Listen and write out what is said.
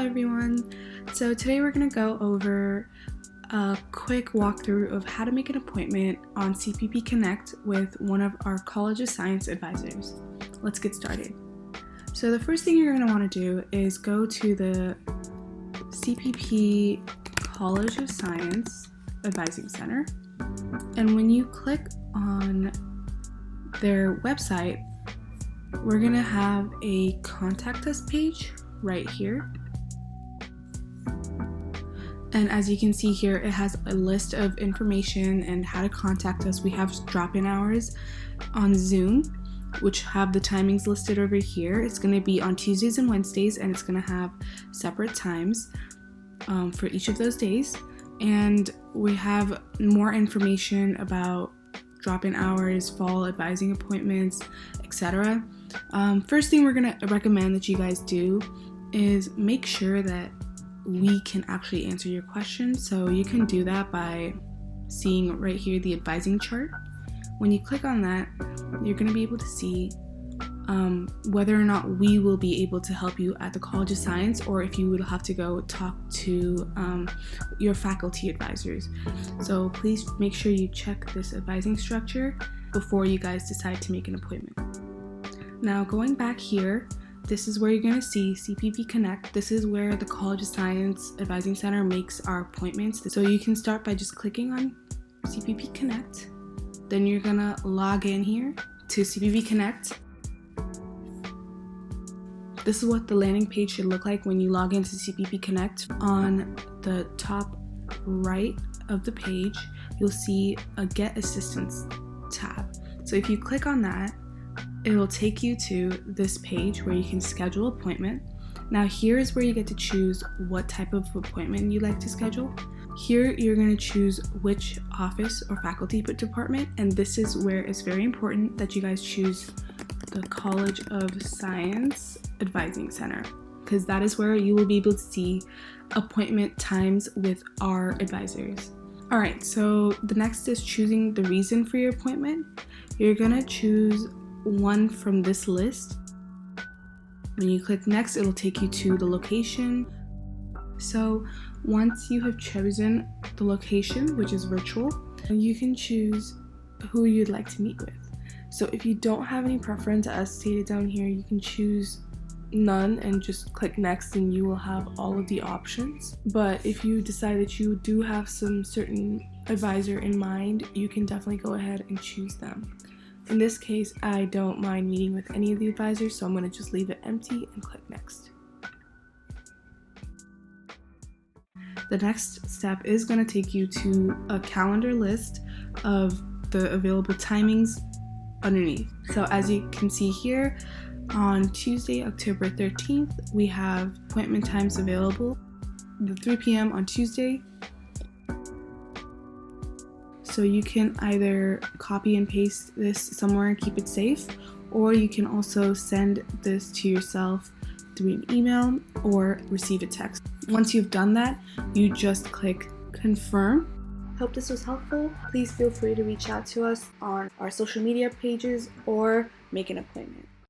everyone. So today we're going to go over a quick walkthrough of how to make an appointment on CPP Connect with one of our College of Science advisors. Let's get started. So the first thing you're going to want to do is go to the CPP College of Science Advising Center, and when you click on their website, we're going to have a contact us page right here. And as you can see here, it has a list of information and how to contact us. We have drop-in hours on Zoom, which have the timings listed over here. It's going to be on Tuesdays and Wednesdays, and it's going to have separate times for each of those days. And we have more information about drop-in hours, fall advising appointments, etc. First thing we're going to recommend that you guys do is make sure that we can actually answer your questions. So you can do that by seeing right here the advising chart. When you click on that, you're going to be able to see whether or not we will be able to help you at the College of Science, or if you would have to go talk to your faculty advisors. So please make sure you check this advising structure before you guys decide to make an appointment. Now going back here, this is where you're going to see CPP Connect. This is where the College of Science Advising Center makes our appointments. So you can start by just clicking on CPP Connect. Then you're going to log in here to CPP Connect. This is what the landing page should look like when you log into CPP Connect. On the top right of the page, you'll see a Get Assistance tab. So if you click on that, it will take you to this page where you can schedule an appointment. Now here is where you get to choose what type of appointment you'd like to schedule. Here you're going to choose which office or faculty department, and this is where it's very important that you guys choose the College of Science Advising Center, because that is where you will be able to see appointment times with our advisors. Alright, so the next is choosing the reason for your appointment. You're going to choose one from this list. When you click next, it'll take you to the location. So once you have chosen the location, which is virtual, you can choose who you'd like to meet with. So if you don't have any preference, as stated down here, you can choose none and just click next, and you will have all of the options. But if you decide that you do have some certain advisor in mind, you can definitely go ahead and choose them. In this case, I don't mind meeting with any of the advisors, so I'm going to just leave it empty and click next. The next step is going to take you to a calendar list of the available timings underneath. So as you can see here, on Tuesday, October 13th, we have appointment times available at 3 p.m. on Tuesday. So you can either copy and paste this somewhere and keep it safe, or you can also send this to yourself through an email or receive a text. Once you've done that, you just click confirm. Hope this was helpful. Please feel free to reach out to us on our social media pages or make an appointment.